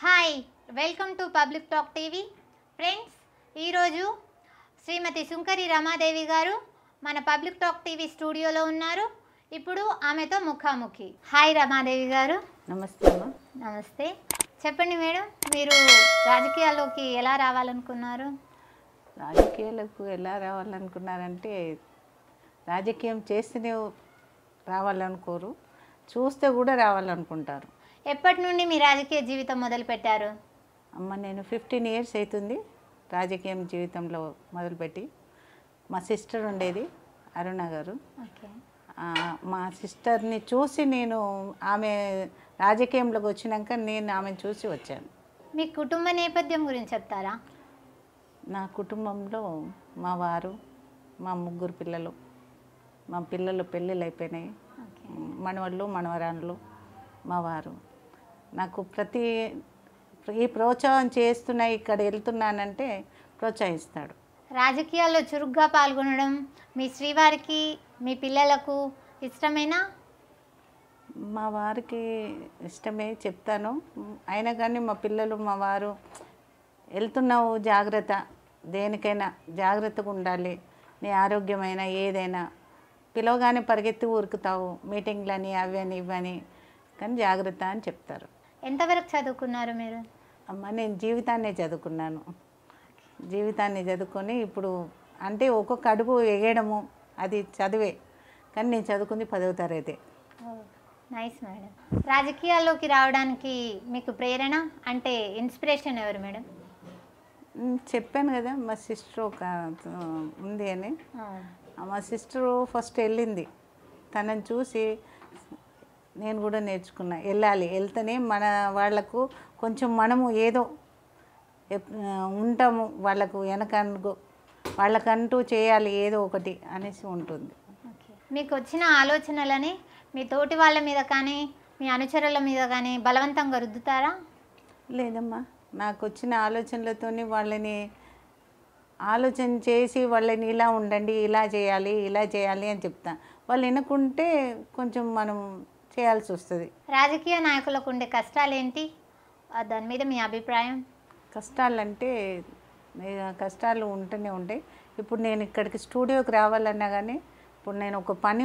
Hi, welcome to Public Talk TV. Friends, ఈరోజు శ్రీమతి సుంకరి రమాదేవి గారు మన పబ్లిక్ టాక్ టీవీ స్టూడియోలో ఉన్నారు. ఇప్పుడు ఆమెతో ముఖాముఖి. హాయ్ రమాదేవి గారు. నమస్తే అమ్మా. నమస్తే. చెప్పండి మేడం, మీరు రాజకీయాల్లోకి ఎలా రావాలనుకున్నారు? రాజకీయాలకు ఎలా రావాలనుకున్నారంటే, రాజకీయం చేస్తేనే రావాలనుకోరు, చూస్తే కూడా రావాలనుకుంటారు. ఎప్పటి నుండి మీ రాజకీయ జీవితం మొదలు పెట్టారు? అమ్మ, నేను 15 ఇయర్స్ అవుతుంది రాజకీయం జీవితంలో మొదలుపెట్టి. మా సిస్టర్ ఉండేది అరుణ గారు. ఓకే. మా సిస్టర్ని చూసి నేను ఆమె రాజకీయంలోకి వచ్చినాక నేను ఆమెను చూసి వచ్చాను. మీ కుటుంబ నేపథ్యం గురించి చెప్తారా? నా కుటుంబంలో మా వారు, మా 3 పిల్లలు, మా పిల్లలు పెళ్ళిళ్ళు అయిపోయినాయి. మనవళ్ళు మనవరాళ్ళు, మా వారు. నాకు ఈ ప్రోత్సాహం చేస్తున్నా, ఇక్కడ వెళ్తున్నానంటే ప్రోత్సహిస్తాడు. రాజకీయాల్లో చురుగ్గా పాల్గొనడం మీ శ్రీవారికి, మీ పిల్లలకు ఇష్టమేనా? మా వారికి ఇష్టమే చెప్తాను. అయినా కానీ మా పిల్లలు, మా వారు, వెళ్తున్నావు జాగ్రత్త, దేనికైనా జాగ్రత్తగా ఉండాలి, నీ ఆరోగ్యమైనా ఏదైనా, పిలవగానే పరిగెత్తి ఊరుకుతావు, మీటింగ్లని అవని ఇవని, కానీ జాగ్రత్త అని చెప్తారు. ఎంతవరకు చదువుకున్నారు మీరు? అమ్మ, నేను జీవితాన్నే చదువుకున్నాను. జీవితాన్ని చదువుకొని ఇప్పుడు అంటే ఒక్కొక్క అడుగు వేయడము అది చదివే, కానీ నేను చదువుకుంది 10వ తరగతి. Nice madam. రాజకీయాల్లోకి రావడానికి మీకు ప్రేరణ అంటే ఇన్స్పిరేషన్ ఎవరు మేడం? చెప్పాను కదా, మా సిస్టర్ ఒక ఉంది అని. మా సిస్టరు ఫస్ట్ వెళ్ళింది, తనని చూసి నేను కూడా నేర్చుకున్నా. వెళ్ళాలి, వెళ్తేనే మన వాళ్ళకు కొంచెం మనము ఏదో ఉంటాము, వాళ్ళకు వాళ్ళకంటూ చేయాలి ఏదో ఒకటి అనేసి ఉంటుంది. మీకు వచ్చిన ఆలోచనలని మీ తోటి వాళ్ళ మీద కానీ మీ అనుచరుల మీద కానీ బలవంతంగా రుద్దుతారా? లేదమ్మా, నాకు వచ్చిన ఆలోచనలతోని వాళ్ళని ఆలోచన చేసి వాళ్ళని ఇలా ఉండండి, ఇలా చేయాలి అని చెప్తా. వాళ్ళు వినకుంటే కొంచెం మనం చేయాల్సి వస్తుంది. రాజకీయ నాయకులకు ఉండే కష్టాలు ఏంటి, దాని మీద మీ అభిప్రాయం? కష్టాలంటే కష్టాలు ఉంటూనే ఉంటాయి. ఇప్పుడు నేను ఇక్కడికి స్టూడియోకి రావాలన్నా కానీ, ఇప్పుడు నేను ఒక పని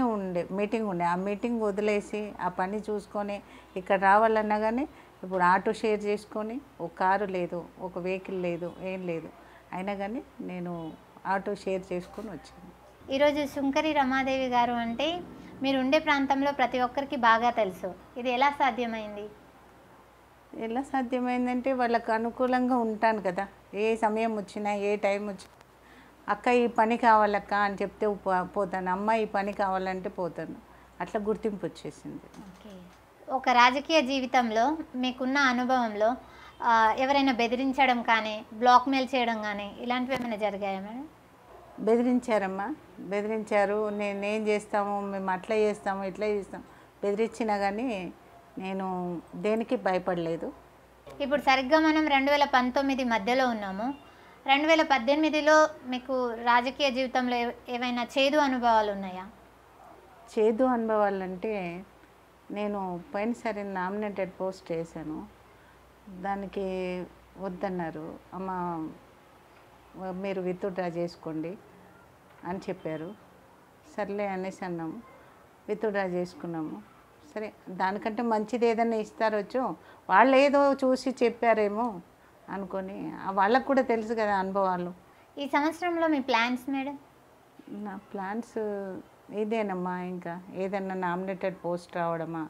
మీటింగ్ ఉండే, ఆ మీటింగ్ వదిలేసి ఆ పని చూసుకొని ఇక్కడ రావాలన్నా కానీ, ఇప్పుడు ఆటో షేర్ చేసుకొని, ఒక కారు లేదు, ఒక వెహికల్ లేదు, ఏం లేదు, అయినా కానీ నేను ఆటో షేర్ చేసుకొని వచ్చాను. ఈరోజు సుంకరి రమాదేవి గారు అంటే మీరు ఉండే ప్రాంతంలో ప్రతి ఒక్కరికి బాగా తెలుసు. ఇది ఎలా సాధ్యమైంది? ఎలా సాధ్యమైందంటే వాళ్ళకు అనుకూలంగా ఉంటాను కదా, ఏ సమయం వచ్చినా ఏ టైం వచ్చినా, అక్క ఈ పని కావాలక్క అని చెప్తే పోతాను, అమ్మ ఈ పని కావాలంటే పోతాను, అట్లా గుర్తింపు వచ్చేసింది. ఓకే. ఒక రాజకీయ జీవితంలో మీకున్న అనుభవంలో ఎవరైనా బెదిరించడం కానీ, బ్లాక్మెయిల్ చేయడం కానీ ఇలాంటివి ఏమైనా జరిగాయా మేడం? బెదిరించారమ్మా, బెదిరించారు. నేనేం చేస్తాము, మేము అట్లా చేస్తాము ఇట్లా చేస్తాం, బెదిరించినా కానీ నేను దేనికి భయపడలేదు. ఇప్పుడు సరిగ్గా మనం 2019 మధ్యలో ఉన్నాము. 2018లో మీకు రాజకీయ జీవితంలో ఏవైనా చేదు అనుభవాలు ఉన్నాయా? చేదు అనుభవాలంటే, నేను పోయినసారి నామినేటెడ్ పోస్ట్ వేసాను, దానికి వద్దన్నారు. అమ్మ, మీరు విత్డ్రా చేసుకోండి అని చెప్పారు. సర్లే అనేసి అన్నాము, విత్డ్రా చేసుకున్నాము. సరే, దానికంటే మంచిది ఏదన్నా ఇస్తారొచ్చు, వాళ్ళు ఏదో చూసి చెప్పారేమో అనుకొని, వాళ్ళకు కూడా తెలుసు కదా అనుభవాలు. ఈ సంవత్సరంలో మీ ప్లాన్స్ మేడం? నా ప్లాన్స్ ఇదేనమ్మా, ఇంకా ఏదన్నా నామినేటెడ్ పోస్ట్ రావడమా,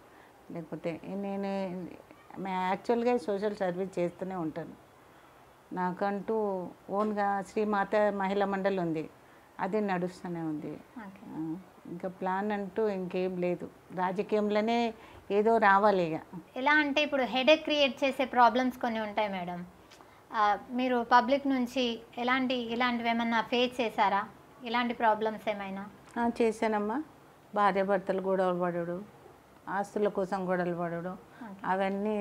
లేకపోతే నేను యాక్చువల్గా సోషల్ సర్వీస్ చేస్తూనే ఉంటాను. నాకంటూ ఓన్గా శ్రీమాత మహిళా మండలి ఉంది, అది నడుస్తూనే ఉంది. ఇంకా ప్లాన్ అంటూ ఇంకేం లేదు, రాజకీయంలోనే ఏదో రావాలి. ఇక ఎలా అంటే ఇప్పుడు హెడేక్ క్రియేట్ చేసే ప్రాబ్లమ్స్ కొన్ని ఉంటాయి మేడం. మీరు పబ్లిక్ నుంచి ఇలాంటివి ఏమన్నా ఫేస్ చేశారా? ఇలాంటి ప్రాబ్లమ్స్ ఏమైనా? చేశానమ్మా. భార్యాభర్తలు గొడవలు పడడు, ఆస్తుల కోసం గొడవలు పడడు, అవన్నీ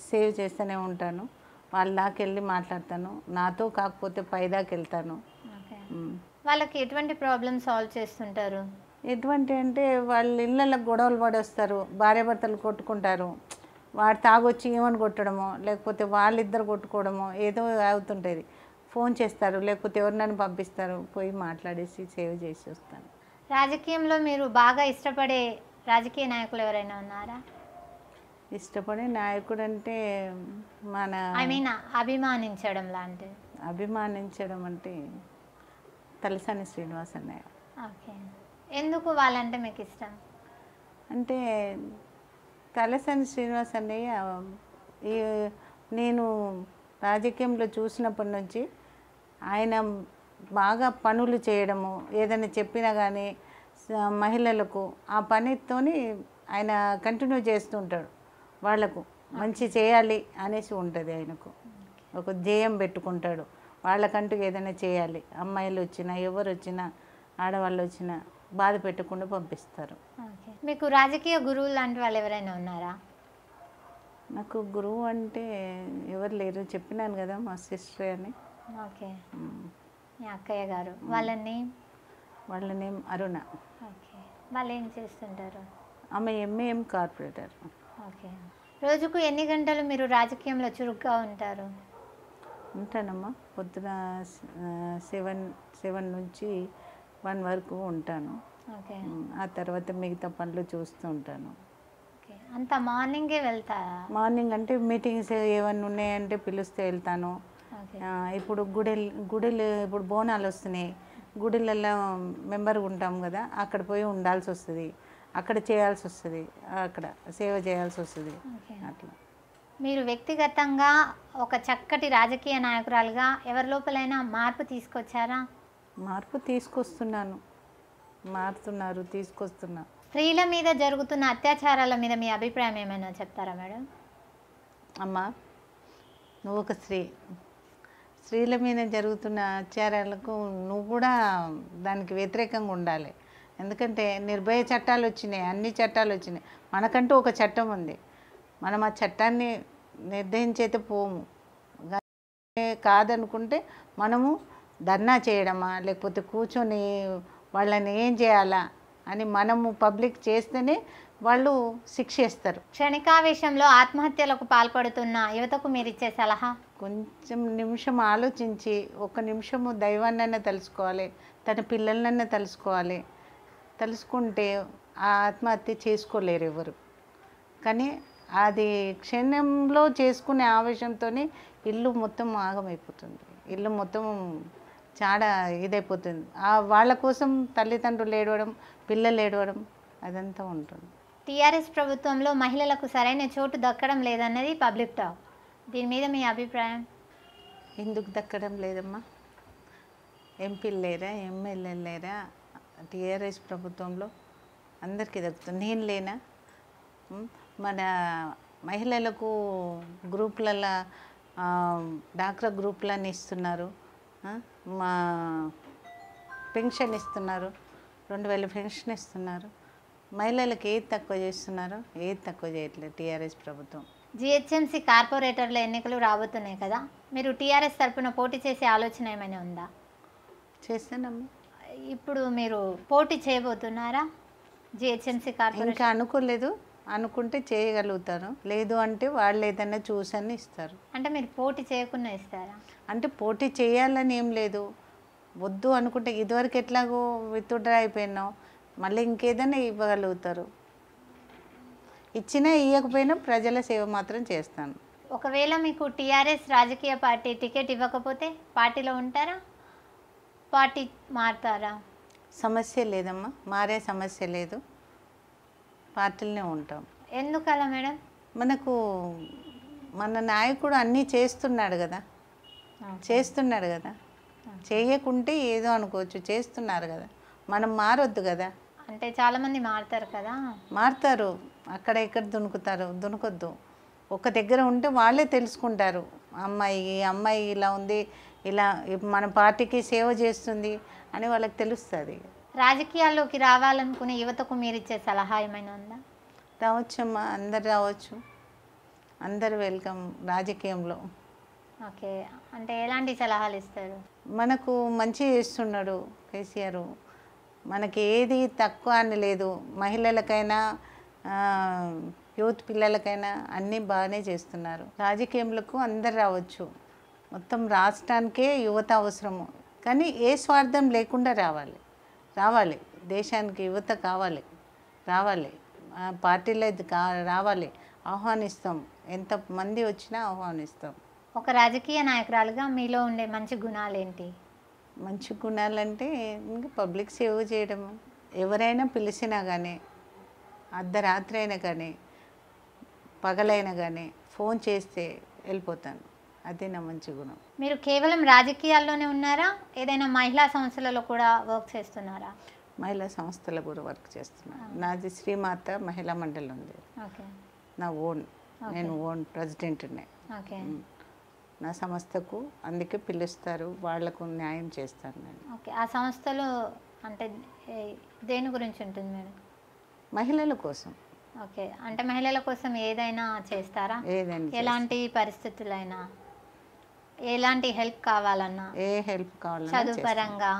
సేవ్ చేస్తూనే ఉంటాను. వాళ్ళ దాకా వెళ్ళి మాట్లాడతాను, నాతో కాకపోతే పై దాకా వెళ్తాను. వాళ్ళకి ఎటువంటి ప్రాబ్లమ్ సాల్వ్ చేస్తుంటారు? ఎటువంటి అంటే వాళ్ళ ఇళ్ళల్లో గొడవలు పడేస్తారు, భార్యాభర్తలు కొట్టుకుంటారు, వాడు తాగొచ్చి ఏమని కొట్టడమో లేకపోతే వాళ్ళిద్దరు కొట్టుకోవడమో ఏదో అవుతుంటుంది. ఫోన్ చేస్తారు, లేకపోతే ఎవరినైనా పంపిస్తారు, పోయి మాట్లాడేసి సేవ్ చేసి వస్తాను. రాజకీయంలో మీరు బాగా ఇష్టపడే రాజకీయ నాయకులు ఎవరైనా ఉన్నారా? ఇష్టపడే నాయకుడు అంటే మన ఐ మీన్ అభిమానించడం లాంటివి. అభిమానించడం అంటే తలసాని శ్రీనివాస్ అన్నయ్య. ఓకే, ఎందుకు వాళ్ళంటే మీకు ఇష్టం? అంటే తలసాని శ్రీనివాస్ అన్నయ్య ఈ నేను రాజకీయంలో చూసినప్పటి నుంచి ఆయన బాగా పనులు చేయడము, ఏదైనా చెప్పినా కానీ మహిళలకు ఆ పనితోని ఆయన కంటిన్యూ చేస్తుంటాడు. వాళ్ళకు మంచి చేయాలి అనేసి ఉంటుంది, ఆయనకు ఒక ధ్యేయం పెట్టుకుంటాడు. వాళ్ళకంటూ ఏదైనా చేయాలి, అమ్మాయిలు వచ్చినా ఎవరు వచ్చినా ఆడవాళ్ళు వచ్చినా బాధ పెట్టకుండా పంపిస్తారు. ఓకే, మీకు రాజకీయ గురువులు లాంటి వాళ్ళు ఎవరైనా ఉన్నారా? నాకు గురువు అంటే ఎవరు లేరు, చెప్పినాను కదా మా సిస్టర్ అని. ఓకే, మీ అక్కయ్య గారు. వాళ్ళ నేమ్ అరుణ. ఓకే, వాళ్ళు ఏం చేస్తుంటారు? ఆమె ఎంఏఎం కార్పొరేటర్. ఓకే, రోజుకు ఎన్ని గంటలు మీరు రాజకీయంలో చురుగ్గా ఉంటారు? ఉంటానమ్మా, పొద్దున 7 నుంచి 1 వరకు ఉంటాను. ఓకే, ఆ తర్వాత మిగతా పనులు చూస్తూ ఉంటాను. ఓకే, అంత మార్నింగే వెళ్తారా? మార్నింగ్ అంటే మీటింగ్స్ ఏమన్నా ఉన్నాయంటే పిలుస్తే వెళ్తాను. ఓకే, ఇప్పుడు గుడిలు ఇప్పుడు బోనాలు వస్తున్నాయి, గుడిలలో మెంబర్గా ఉంటాం కదా, అక్కడ పోయి ఉండాల్సి వస్తుంది, అక్కడ చేయాల్సి వస్తుంది, అక్కడ సేవ చేయాల్సి వస్తుంది. ఓకే. అట్లా మీరు వ్యక్తిగతంగా ఒక చక్కటి రాజకీయ నాయకురాలుగా ఎవరి లోపలైనా మార్పు తీసుకొచ్చారా? మార్పు తీసుకొస్తున్నా. స్త్రీల మీద జరుగుతున్న అత్యాచారాల మీద మీ అభిప్రాయం ఏమైనా చెప్తారా మేడం? అమ్మా, నువ్వు ఒక స్త్రీల మీద జరుగుతున్న అత్యాచారాలకు నువ్వు కూడా దానికి వ్యతిరేకంగా ఉండాలి. ఎందుకంటే నిర్భయ చట్టాలు వచ్చినాయి, అన్ని చట్టాలు వచ్చినాయి, మనకంటూ ఒక చట్టం ఉంది. మనం ఆ చట్టాన్ని నిర్ణయించైతే పోము. కాదనుకుంటే మనము ధర్నా చేయడమా లేకపోతే కూర్చొని వాళ్ళని ఏం చేయాలా అని మనము పబ్లిక్ చేస్తేనే వాళ్ళు శిక్షిస్తారు. క్షణికావేశంలో ఆత్మహత్యలకు పాల్పడుతున్న యువతకు మీరు ఇచ్చే సలహా? కొంచెం నిమిషం ఆలోచించి, ఒక నిమిషము దైవాన్నైనా తెలుసుకోవాలి, తన పిల్లలనైనా తెలుసుకుంటే ఆ ఆత్మహత్య చేసుకోలేరు ఎవరు. కానీ అది క్షణంలో చేసుకునే ఆవేశంతో ఇల్లు మొత్తం ఆగమైపోతుంది, ఇల్లు మొత్తం చాలా ఇదైపోతుంది. వాళ్ళ కోసం తల్లిదండ్రులు ఏడవడం, పిల్లలు ఏడవడం అదంతా ఉంటుంది. టీఆర్ఎస్ ప్రభుత్వంలో మహిళలకు సరైన చోటు దక్కడం లేదన్నది పబ్లిక్ టాక్. దీని మీద మీ అభిప్రాయం? ఎందుకు దక్కడం లేదమ్మా? ఎంపీలు లేరా, ఎమ్మెల్యేలు లేరా? టీఆర్ఎస్ ప్రభుత్వంలో అందరికీ దక్కుతుంది. నేను లేనా? మన మహిళలకు గ్రూపులలో డాక్రా గ్రూపులని ఇస్తున్నారు, మా పెన్షన్ ఇస్తున్నారు, 2000 పెన్షన్ ఇస్తున్నారు. మహిళలకు ఏది తక్కువ చేస్తున్నారు? ఏది తక్కువ చేయట్లేదు టీఆర్ఎస్ ప్రభుత్వం. జిహెచ్ఎంసీ కార్పొరేటర్ల ఎన్నికలు రాబోతున్నాయి కదా, మీరు టీఆర్ఎస్ తరఫున పోటీ చేసే ఆలోచన ఏమైనా ఉందా? చేస్తానమ్మా. ఇప్పుడు మీరు పోటీ చేయబోతున్నారా జిహెచ్ఎంసీ కార్పొరేషన్? ఇంకా అనుకోలేదు, అనుకుంటే చేయగలుగుతాను, లేదు అంటే వాళ్ళు ఏదైనా చూసని ఇస్తారు. అంటే మీరు పోటీ చేయకుండా ఇస్తారా? అంటే పోటీ చేయాలని ఏం లేదు, వద్దు అనుకుంటే ఇదివరకు ఎట్లాగో విత్డ్రా అయిపోయినావు, మళ్ళీ ఇంకేదైనా ఇవ్వగలుగుతారు. ఇచ్చినా ఇవ్వకపోయినా ప్రజల సేవ మాత్రం చేస్తాను. ఒకవేళ మీకు టీఆర్ఎస్ రాజకీయ పార్టీ టికెట్ ఇవ్వకపోతే పార్టీలో ఉంటారా, పార్టీ మారుతారా? సమస్య లేదమ్మా, మారే సమస్య లేదు, పార్టీలనే ఉంటాం. ఎందుకలా మేడం? మనకు మన నాయకుడు అన్నీ చేస్తున్నాడు కదా, చేయకుంటే ఏదో అనుకోవచ్చు, చేస్తున్నారు కదా, మనం మారొద్దు కదా. అంటే చాలామంది మారుతారు కదా. మారుతారు, అక్కడ ఇక్కడ దునుకొద్దు. ఒక దగ్గర ఉంటే వాళ్ళే తెలుసుకుంటారు, అమ్మాయి ఇలా ఉంది, ఇలా మన పార్టీకి సేవ చేస్తుంది అని వాళ్ళకి తెలుస్తుంది. రాజకీయాల్లోకి రావాలనుకునే యువతకు మీరు ఇచ్చే సలహా ఏమైనా ఉందా? రావచ్చమ్మా, అందరు రావచ్చు, అందరు వెల్కమ్ రాజకీయంలో. ఓకే, అంటే ఎలాంటి సలహాలు ఇస్తారు? మనకు మంచి చేస్తున్నాడు కేసీఆర్, మనకి ఏది తక్కువ అని లేదు. మహిళలకైనా యూత్ పిల్లలకైనా అన్నీ బాగానే చేస్తున్నారు. రాజకీయంలకు అందరు రావచ్చు. మొత్తం రాష్ట్రానికే యువత అవసరము. కానీ ఏ స్వార్థం లేకుండా రావాలి. దేశానికి యువత రావాలి. పార్టీలో రావాలి. ఆహ్వానిస్తాం. ఎంతమంది వచ్చినా ఆహ్వానిస్తాం. ఒక రాజకీయ నాయకురాలుగా మీలో ఉండే మంచి గుణాలు ఏంటి? మంచి గుణాలంటే ఇంకా పబ్లిక్ సేవ చేయడము. ఎవరైనా పిలిచినా కానీ, అర్ధరాత్రి అయినా కానీ, పగలైనా కానీ ఫోన్ చేస్తే వెళ్ళిపోతాను. అదే నా మంచి గుణం. మీరు కేవలం రాజకీయాల్లోనే ఉన్నారా? ఏదైనా మహిళా సంస్థలలో కూడా వర్క్ చేస్తున్నారా? మహిళా సంస్థల కూడా వర్క్ చేస్తున్నాను. నాది శ్రీమాత మహిళా మండలి ఉంది. ఓకే. నా నేను ఓన్ ప్రెసిడెంట్నే. ఓకే. నా సంస్థకు అందుకే పిలుస్తారు, వాళ్లకు న్యాయం చేస్తాను నేను. ఓకే. ఆ సంస్థలు అంటే దేని గురించి ఉంటుంది మేడం? మహిళల కోసం. ఓకే. అంటే మహిళల కోసం ఏదైనా చేస్తారా? ఏదైనా ఎలాంటి పరిస్థితులైనా, ఎలాంటి హెల్ప్ కావాలన్నా? ఏ హెల్ప్ కావాలన్నా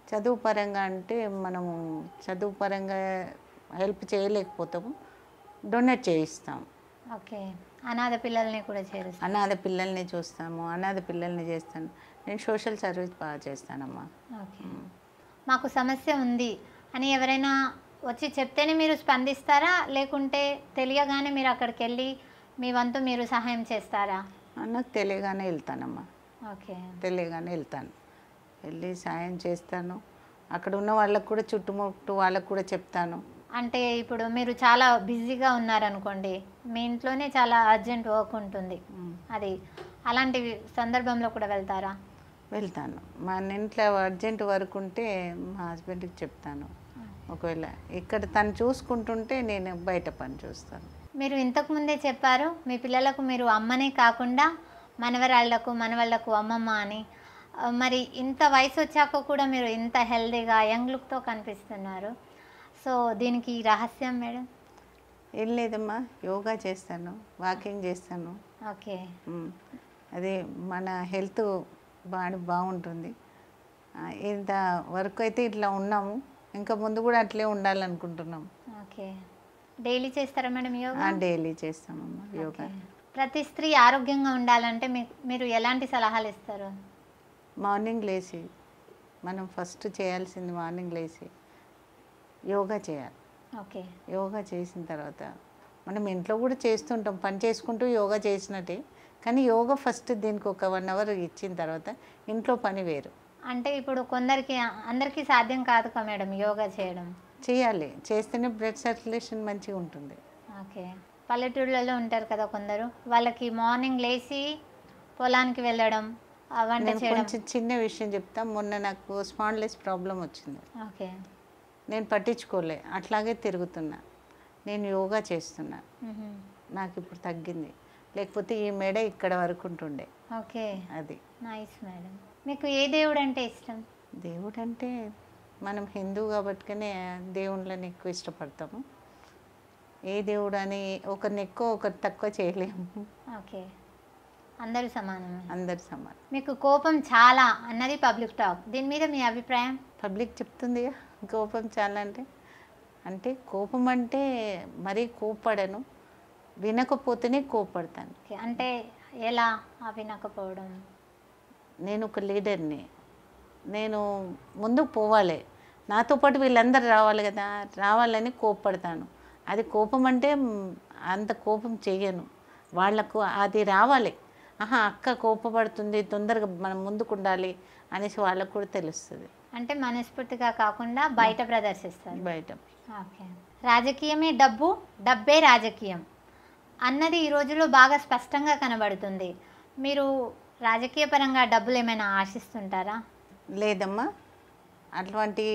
చదువు పరంగా అంటే మనము చదువు పరంగా హెల్ప్ చేయలేకపోతాము, డొనేట్ చేయిస్తాం. ఓకే. అనాథ పిల్లల్ని కూడా చేస్తాను. అనాథ పిల్లల్ని చూస్తాము, అనాథ పిల్లల్ని చేస్తాను. నేను సోషల్ సర్వీస్ బాగా చేస్తానమ్మా. ఓకే. మాకు సమస్య ఉంది అని ఎవరైనా వచ్చి చెప్తేనే మీరు స్పందిస్తారా, లేకుంటే తెలియగానే మీరు అక్కడికి వెళ్ళి మీ వంతు మీరు సహాయం చేస్తారా? నాకు తెలియగానే వెళ్తానమ్మా. ఓకే. తెలియగానే వెళ్ళి సాయం చేస్తాను. అక్కడ ఉన్న వాళ్ళకు కూడా, చుట్టుముట్టు వాళ్ళకు కూడా చెప్తాను. అంటే ఇప్పుడు మీరు చాలా బిజీగా ఉన్నారనుకోండి, మీ ఇంట్లోనే చాలా అర్జెంట్ వర్క్ ఉంటుంది, అది అలాంటి సందర్భంలో కూడా వెళ్తారా? వెళ్తాను. మా ఇంట్లో అర్జెంట్ వర్క్ ఉంటే మా హస్బెండ్కి చెప్తాను. ఒకవేళ ఇక్కడ తను చూసుకుంటుంటే నేను బయట పని చూస్తాను. మీరు ఇంతకుముందే చెప్పారు మీ పిల్లలకు మీరు అమ్మనే కాకుండా మనవాళ్లకు అమ్మమ్మ అని. మరి ఇంత వయసు వచ్చాక కూడా మీరు ఇంత హెల్దీగా యంగ్ లుక్తో కనిపిస్తున్నారు. సో దీనికి రహస్యం మేడం? ఏం లేదమ్మా, యోగా చేస్తాను, వాకింగ్ చేస్తాను. ఓకే. అదే మన హెల్త్ బాగుంటుంది. ఇంత వరకు అయితే ఇట్లా ఉన్నాము, ఇంకా ముందు కూడా అట్లే ఉండాలనుకుంటున్నాం. ఓకే. డైలీ చేస్తారా మేడం యోగా? డైలీ చేస్తామమ్మా యోగా. ప్రతి స్త్రీ ఆరోగ్యంగా ఉండాలంటే మీరు ఎలాంటి సలహాలు ఇస్తారు? మార్నింగ్ లేచి మనం ఫస్ట్ చేయాల్సింది మార్నింగ్ లేచి యోగా చేయాలి. ఓకే. యోగా చేసిన తర్వాత మనం ఇంట్లో కూడా చేస్తుంటాం, పని చేసుకుంటూ యోగా చేసినట్టే. కానీ యోగా ఫస్ట్ దీనికి ఒక 1 అవర్ ఇచ్చిన తర్వాత ఇంట్లో పని వేరు. అంటే ఇప్పుడు అందరికీ సాధ్యం కాదు కదా మేడం యోగా చేయడం? చేయాలి, చేస్తేనే బ్లడ్ సర్క్యులేషన్ మంచిగా ఉంటుంది. ఓకే. పల్లెటూళ్ళలో ఉంటారు కదా కొందరు, వాళ్ళకి మార్నింగ్ లేచి పొలానికి వెళ్ళడం, వంట చేయడం. కొంచెం చిన్న విషయం చెప్తా. మొన్న నాకు స్పాండిలైటిస్ ప్రాబ్లం వచ్చింది. ఓకే. నేను పట్టించుకోలే, అట్లాగే తిరుగుతున్నా. నేను యోగా చేస్తున్నా, నాకు ఇప్పుడు తగ్గింది. లేకపోతే ఈ మెడ ఇక్కడ వరకు ఉంటుండే. ఓకే. అది నైస్ మేడం. మీకు ఏ దేవుడు అంటే ఇష్టం? దేవుడు అంటే మనం హిందూ కాబట్టినే దేవుళ్ళని ఎక్కువ ఇష్టపడతాము. ఏ దేవుడు అని ఒకరిని ఎక్కువ ఒకరు తక్కువ చేయలేము. ఓకే. అందరూ సమానమే. అందరు సమానం. మీకు కోపం చాలా అన్నది పబ్లిక్ టాక్, దీని మీద మీ అభిప్రాయం? పబ్లిక్ చెప్తుంది కోపం చాలా అంటే కోపం అంటే మరీ కోపడను, వినకపోతేనే కోపడతాను. అంటే ఎలా వినకపోవడం? నేను ఒక లీడర్ని, నేను ముందుకు పోవాలి, నాతో పాటు వీళ్ళందరూ రావాలి కదా, రావాలని కోపడతాను. అది కోపం అంటే అంత కోపం చెయ్యను, వాళ్లకు అది రావాలి. అక్క కోపపడుతుంది, తొందరగా మనం ముందుకు ఉండాలి అనేసి వాళ్ళకు కూడా తెలుస్తుంది. అంటే మనస్ఫూర్తిగా కాకుండా బయట ప్రదర్శిస్తారు. బయట. ఓకే. రాజకీయమే డబ్బు, డబ్బే రాజకీయం అన్నది ఈ రోజుల్లో బాగా స్పష్టంగా కనబడుతుంది. మీరు రాజకీయ పరంగా డబ్బులు ఏమైనా ఆశిస్తుంటారా? లేదమ్మా, అట్లాంటి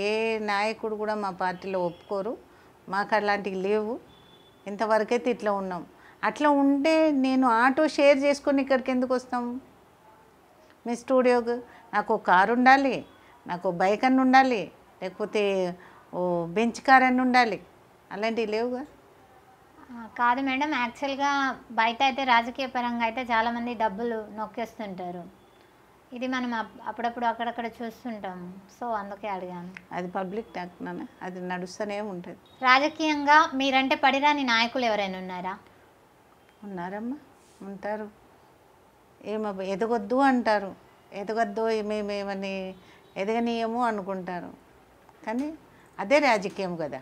ఏ నాయకుడు కూడా మా పార్టీలో ఒప్పుకోరు. మాకు అలాంటివి లేవు. ఇంతవరకైతే ఇట్లా ఉన్నాం. అట్లా ఉంటే నేను ఆటో షేర్ చేసుకొని ఇక్కడికి ఎందుకు వస్తాము? మీ స్టూడియోకి నాకు ఒక కారు ఉండాలి, నాకు బైక్ అన్న ఉండాలి, లేకపోతే ఓ బెంచ్ కార్ అన్న ఉండాలి. అలాంటివి లేవుగా. కాదు మేడం, యాక్చువల్గా బయట అయితే రాజకీయ పరంగా అయితే చాలామంది డబ్బులు నొక్కేస్తుంటారు. ఇది మనం అప్పుడప్పుడు అక్కడక్కడ చూస్తుంటాం, సో అందుకే అడిగాను. అది పబ్లిక్ టాక్ నాన్న, అది నడుస్తూనే ఉంటుంది. రాజకీయంగా మీరంటే పడిరాని నాయకులు ఎవరైనా ఉన్నారా? ఉన్నారమ్మా, ఉంటారు. ఎదగొద్దు అంటారు, ఎదగొద్దు మేమేమని ఎదగనీయము అనుకుంటారు. కానీ అదే రాజకీయం కదా,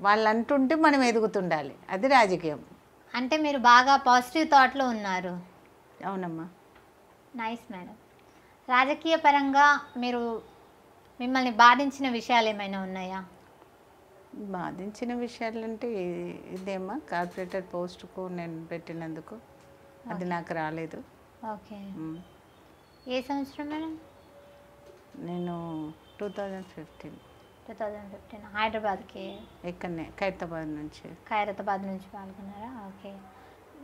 వాళ్ళు అంటుంటే మనం ఎదుగుతుండాలి, అది రాజకీయం. అంటే మీరు బాగా పాజిటివ్ థాట్లో ఉన్నారు. అవునమ్మా. Nice madam. రాజకీయ పరంగా మిమ్మల్ని బాధించిన విషయాలు ఏమైనా ఉన్నాయా? బాధించిన విషయాలంటే ఇదేమ్మా, కార్పొరేటర్ పోస్టుకు నేను పెట్టినందుకు అది నాకు రాలేదు. ఓకే. ఏ సంవత్సరం మేడం? నేను 2015 హైదరాబాద్కి ఇక్కడనే ఖైరతాబాద్ నుంచి పాల్గొన్నారా? ఓకే.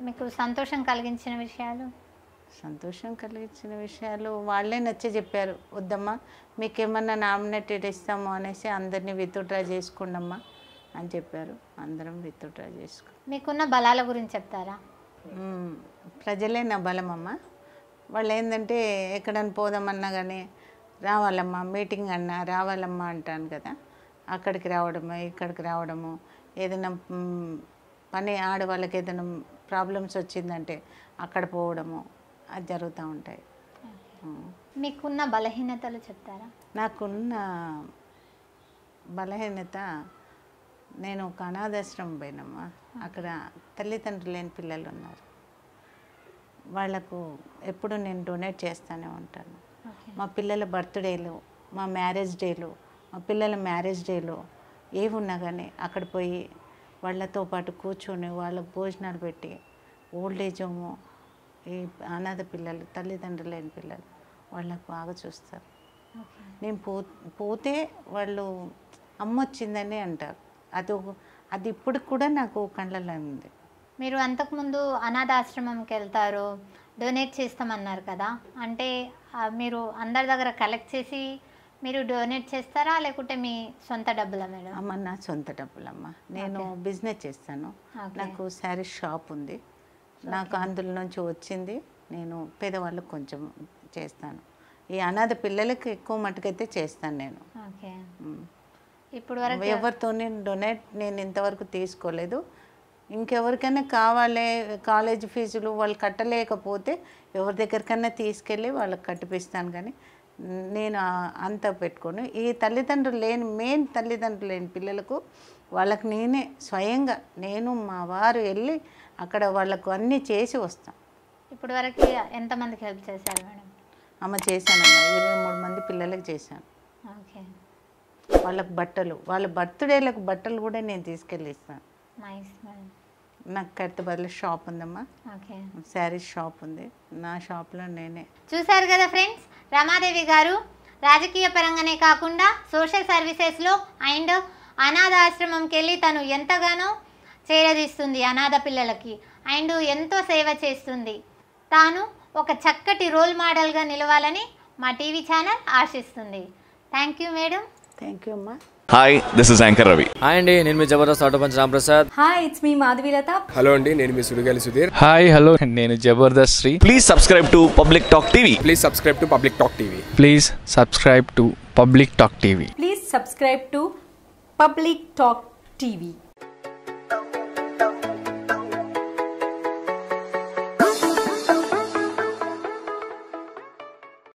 మీకు సంతోషం కలిగించిన విషయాలు? సంతోషం కలిగించిన విషయాలు వాళ్ళే నచ్చ చెప్పారు, వద్దమ్మా మీకేమన్నా నామినేటెడ్ ఇస్తాము అనేసి అందరినీ విత్డ్రా చేసుకోండమ్మా అని చెప్పారు. అందరం విత్డ్రా చేసుకో. మీకున్న బలాల గురించి చెప్తారా? ప్రజలే నా బలమమ్మ. వాళ్ళు ఏంటంటే ఎక్కడైనా పోదామన్నా కానీ రావాలమ్మా, మీటింగ్ అన్నా రావాలమ్మా అంటాను కదా, అక్కడికి రావడము ఇక్కడికి రావడము, ఏదైనా పని ఆడవాళ్ళకి ఏదైనా ప్రాబ్లమ్స్ వచ్చిందంటే అక్కడ పోవడము, అది జరుగుతూ ఉంటాయి. మీకున్న బలహీనతలు చెప్తారా? నాకున్న బలహీనత, నేను ఒక అనాథాశ్రమం పోయినమ్మా. అక్కడ తల్లిదండ్రులు లేని పిల్లలు ఉన్నారు. వాళ్లకు ఎప్పుడు నేను డొనేట్ చేస్తూనే ఉంటాను. మా పిల్లల బర్త్డేలు, మా మ్యారేజ్ డేలు, మా పిల్లల మ్యారేజ్ డేలు ఏమున్నా కానీ అక్కడ పోయి వాళ్ళతో పాటు కూర్చొని వాళ్ళకు భోజనాలు పెట్టి, ఓల్డ్ ఏజ్ హోము, ఈ అనాథ పిల్లలు, తల్లిదండ్రులు లేని పిల్లలు, వాళ్ళకు బాగా చూస్తారు. నేను పోతే వాళ్ళు అమ్మ వచ్చిందని అంటారు. అది ఇప్పుడు కూడా నాకు కళ్ళలో ఉంది. మీరు అంతకుముందు అనాథాశ్రమంకి వెళ్తారు, డొనేట్ చేస్తామన్నారు కదా, అంటే మీరు అందరి దగ్గర కలెక్ట్ చేసి మీరు డొనేట్ చేస్తారా, లేకుంటే మీ సొంత డబ్బులా మేడం? అమ్మ నా సొంత డబ్బులమ్మ. నేను బిజినెస్ చేస్తాను, నాకు శారీ షాప్ ఉంది. నాకు అందులో నుంచి వచ్చింది నేను పేదవాళ్ళకు కొంచెం చేస్తాను. ఈ అనాథ పిల్లలకి ఎక్కువ మటుకైతే చేస్తాను నేను. ఓకే. ఇప్పుడు వరకు ఎవరితో డొనేట్ నేను ఇంతవరకు తీసుకోలేదు. ఇంకెవరికైనా కావాలి, కాలేజ్ ఫీజులు వాళ్ళు కట్టలేకపోతే ఎవరి దగ్గరికైనా తీసుకెళ్ళి వాళ్ళకి కట్టిపిస్తాను. కానీ నేను అంత పెట్టుకోను. ఈ తల్లిదండ్రులు లేని పిల్లలకు వాళ్ళకి నేనే స్వయంగా నేను మా వారు వెళ్ళి అక్కడ వాళ్ళకు అన్నీ చేసి వస్తాం. ఇప్పుడు వరకు ఎంతమందికి హెల్ప్ చేశారు మేడం? అమ్మ చేశానమ్మా, 23 మంది పిల్లలకు చేశాను. ఓకే. వాళ్ళకు బట్టలు, వాళ్ళ బర్త్డేలకు బట్టలు కూడా నేను తీసుకెళ్ళి ఇస్తాను. Nice madam. నాకు ఖైరతాబాద్లో షాప్ ఉందమ్మా. ఓకే. శారీ షాప్ ఉంది, నా షాప్లో నేనే. చూశారు కదా ఫ్రెండ్స్, రమాదేవి గారు రాజకీయ పరంగానే కాకుండా సోషల్ సర్వీసెస్లో అండ్ అనాథాశ్రమంకి వెళ్ళి తను ఎంతగానో చేరదీస్తుంది అనాథ పిల్లలకి, అండ్ ఎంతో సేవ చేస్తుంది. తాను ఒక చక్కటి రోల్ మోడల్గా నిలవాలని మా టీవీ ఛానల్ ఆశిస్తుంది. Thank you madam. Thank you అమ్మా. Hi, this is anchor Ravi. Hi అండి, నేను మీ Jabardasth auto punch Ramprasad. Hi, it's me Madhavilatha. Hello అండి, నేను మీ సుడిగాలి సుధీర్. హాయ్ హలో, నేను Jabardasth Sri. Please subscribe to Public Talk TV. Please subscribe to Public Talk TV. Please subscribe to Public Talk TV. Please subscribe to Public Talk TV.